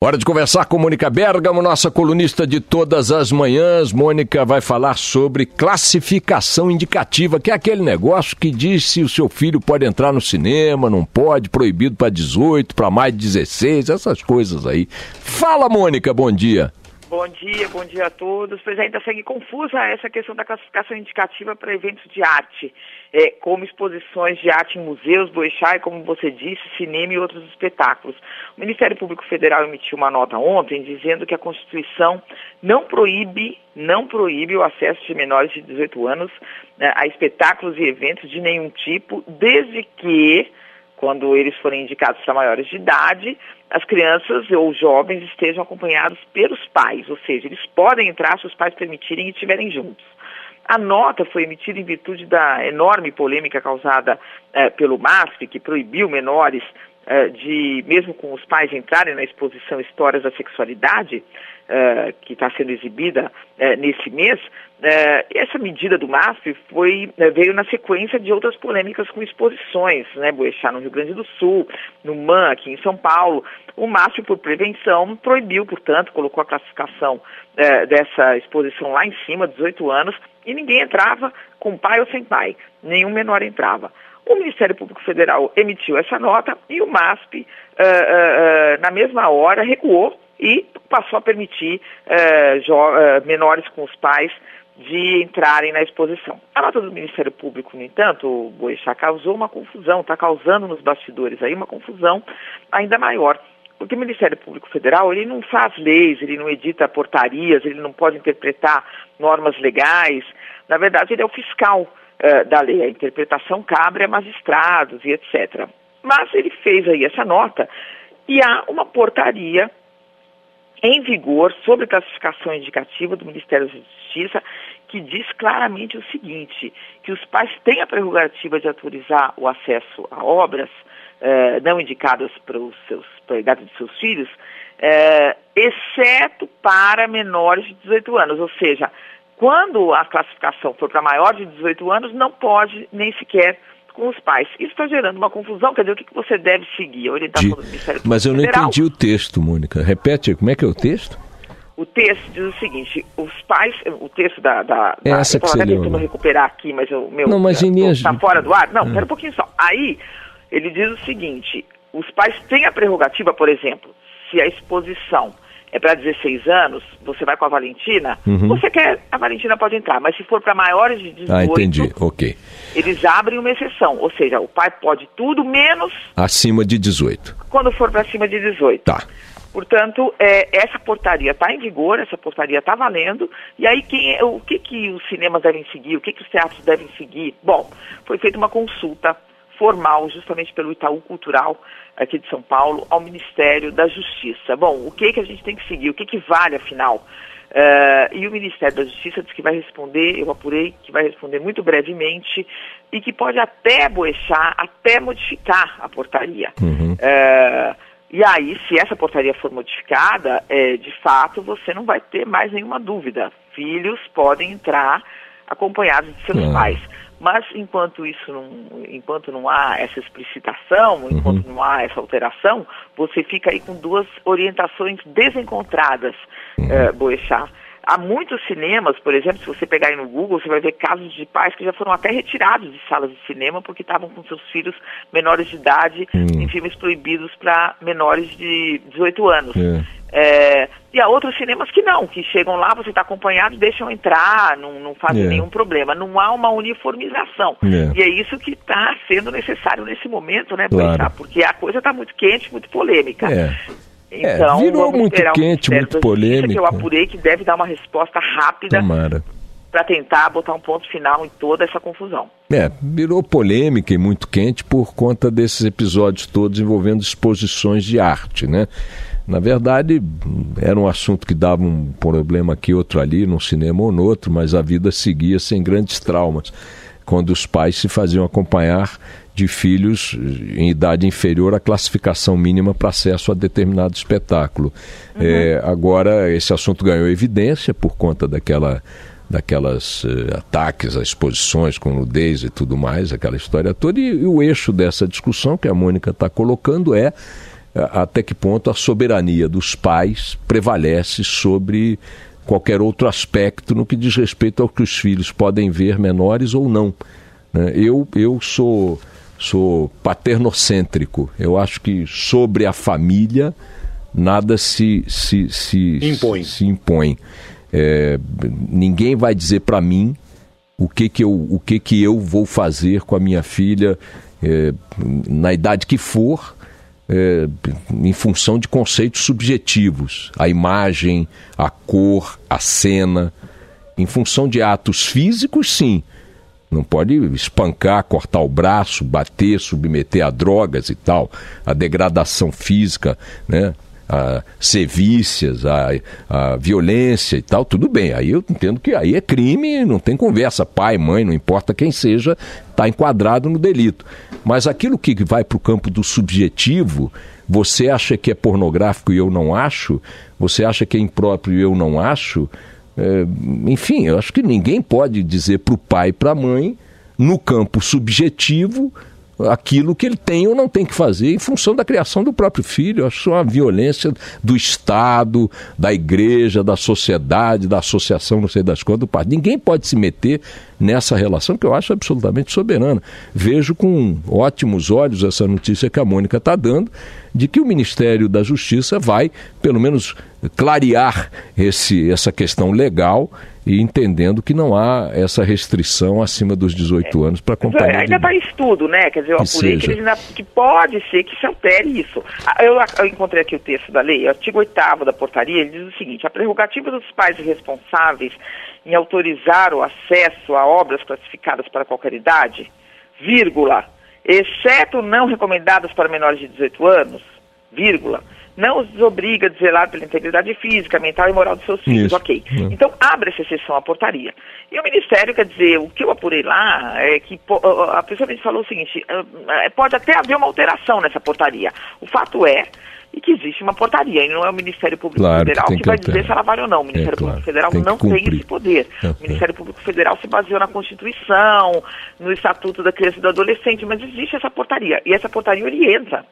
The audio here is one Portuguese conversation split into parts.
Hora de conversar com Mônica Bergamo, nossa colunista de todas as manhãs. Mônica vai falar sobre classificação indicativa, que é aquele negócio que diz se o seu filho pode entrar no cinema, não pode, proibido para 18, para mais de 16, essas coisas aí. Fala, Mônica, bom dia. Bom dia a todos. Pois ainda segue confusa essa questão da classificação indicativa para eventos de arte, como exposições de arte em museus, Boechat, como você disse, cinema e outros espetáculos. O Ministério Público Federal emitiu uma nota ontem dizendo que a Constituição não proíbe o acesso de menores de 18 anos a espetáculos e eventos de nenhum tipo, desde que, quando eles forem indicados para maiores de idade, as crianças ou jovens estejam acompanhados pelos pais, ou seja, eles podem entrar se os pais permitirem e estiverem juntos. A nota foi emitida em virtude da enorme polêmica causada pelo MASP, que proibiu menores de, mesmo com os pais, entrarem na exposição Histórias da Sexualidade, que está sendo exibida nesse mês. Essa medida do MASP veio na sequência de outras polêmicas com exposições, Boechat no Rio Grande do Sul, no MAN aqui em São Paulo. O MASP, por prevenção, proibiu, portanto, colocou a classificação dessa exposição lá em cima, 18 anos, e ninguém entrava com pai ou sem pai, nenhum menor entrava. O Ministério Público Federal emitiu essa nota e o MASP, na mesma hora, recuou e passou a permitir menores com os pais de entrarem na exposição. A nota do Ministério Público, no entanto, o Boechat, causou uma confusão, está causando nos bastidores aí uma confusão ainda maior. Porque o Ministério Público Federal, ele não faz leis, ele não edita portarias, ele não pode interpretar normas legais. Na verdade, ele é o fiscal da lei. A interpretação cabe a magistrados e etc. Mas ele fez aí essa nota e há uma portaria em vigor sobre classificação indicativa do Ministério da Justiça que diz claramente o seguinte, que os pais têm a prerrogativa de autorizar o acesso a obras não indicadas para a idade de seus filhos, exceto para menores de 18 anos. Ou seja, quando a classificação for para maior de 18 anos, não pode nem sequer com os pais. Isso está gerando uma confusão. Quer dizer, o que você deve seguir? A orientação do Ministério Público Mas eu não Federal. entendi o texto, Mônica. Repete, como é que é o texto? O texto diz o seguinte, os pais, o texto essa que você leu, tentando recuperar aqui, mas o meu está fora do ar. Não, espera um pouquinho só. Aí, ele diz o seguinte, os pais têm a prerrogativa, por exemplo, se a exposição é para 16 anos, você vai com a Valentina, a Valentina pode entrar, mas se for para maiores de 18, entendi, ok. Eles abrem uma exceção, ou seja, o pai pode tudo menos acima de 18. Quando for para cima de 18. Tá. Portanto, essa portaria está em vigor, essa portaria está valendo, e aí o que os cinemas devem seguir, o que os teatros devem seguir? Bom, foi feita uma consulta formal, justamente pelo Itaú Cultural, aqui de São Paulo, ao Ministério da Justiça. Bom, o que a gente tem que seguir? O que vale, afinal? E o Ministério da Justiça diz que vai responder, eu apurei, que vai responder muito brevemente, e que pode até modificar a portaria. E aí, se essa portaria for modificada, de fato, você não vai ter mais nenhuma dúvida. Filhos podem entrar acompanhados de seus pais. Mas enquanto não há essa explicitação, enquanto não há essa alteração, você fica aí com duas orientações desencontradas, Boechat. Há muitos cinemas, por exemplo, se você pegar aí no Google, você vai ver casos de pais que já foram até retirados de salas de cinema porque estavam com seus filhos menores de idade em filmes proibidos para menores de 18 anos. E há outros cinemas que não, que chegam lá, você está acompanhado, deixam entrar, não fazem nenhum problema. Não há uma uniformização. E é isso que está sendo necessário nesse momento, Claro. Porque a coisa está muito quente, muito polêmica. Então, virou muito quente, muito polêmica. Que eu apurei que deve dar uma resposta rápida para tentar botar um ponto final em toda essa confusão. Virou polêmica e muito quente por conta desses episódios todos envolvendo exposições de arte, né? Na verdade, era um assunto que dava um problema aqui, outro ali, num cinema ou no outro, mas a vida seguia sem grandes traumas, quando os pais se faziam acompanhar de filhos em idade inferior à classificação mínima para acesso a determinado espetáculo. Agora, esse assunto ganhou evidência por conta daquelas ataques a exposições com nudez e tudo mais, aquela história toda, e o eixo dessa discussão que a Mônica está colocando até que ponto a soberania dos pais prevalece sobre qualquer outro aspecto no que diz respeito ao que os filhos podem ver menores ou não. Eu sou paternocêntrico. Eu acho que sobre a família nada se impõe. Ninguém vai dizer para mim o que eu vou fazer com a minha filha na idade que for, em função de conceitos subjetivos, a imagem, a cor, a cena. Em função de atos físicos, sim. Não pode espancar, cortar o braço, bater, submeter a drogas e tal, a degradação física, né? A sevícias, a violência e tal, tudo bem. Aí eu entendo que aí é crime, não tem conversa. Pai, mãe, não importa quem seja, está enquadrado no delito. Mas aquilo que vai para o campo do subjetivo, você acha que é pornográfico e eu não acho? Você acha que é impróprio e eu não acho? Enfim, eu acho que ninguém pode dizer para o pai e para a mãe, no campo subjetivo, aquilo que ele tem ou não tem que fazer em função da criação do próprio filho. Eu acho uma violência do Estado, da igreja, da sociedade, da associação, não sei das quantas, do partido. Ninguém pode se meter nessa relação que eu acho absolutamente soberana. Vejo com ótimos olhos essa notícia que a Mônica está dando, de que o Ministério da Justiça vai, pelo menos, clarear essa questão legal e entendendo que não há essa restrição acima dos 18 anos para companhia. Ainda está em estudo, né? Quer dizer, eu apurei que pode ser que se altere isso. Eu encontrei aqui o texto da lei, o artigo 8º da portaria, ele diz o seguinte: a prerrogativa dos pais responsáveis em autorizar o acesso a obras classificadas para qualquer idade, vírgula, exceto não recomendadas para menores de 18 anos, vírgula, não os desobriga de zelar pela integridade física, mental e moral dos seus filhos. Isso. Ok. Então, abre essa exceção à portaria. E o Ministério, quer dizer, o que eu apurei lá é que a pessoa me falou o seguinte: pode até haver uma alteração nessa portaria. O fato é que existe uma portaria, e não é o Ministério Público Federal que vai dizer se ela vale ou não. O Ministério Público Federal não tem esse poder. O Ministério Público Federal se baseou na Constituição, no Estatuto da Criança e do Adolescente, mas existe essa portaria, e essa portaria orienta.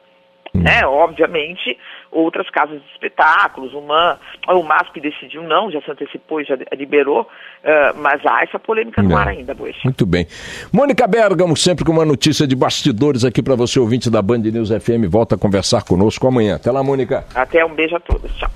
Obviamente, outras casas de espetáculos, o MASP decidiu não, já se antecipou e já liberou, mas há essa polêmica no ar ainda, Boechat. Muito bem. Mônica Bergamo, sempre com uma notícia de bastidores aqui para você, ouvinte da Band News FM, volta a conversar conosco amanhã. Até lá, Mônica. Até, um beijo a todos, tchau.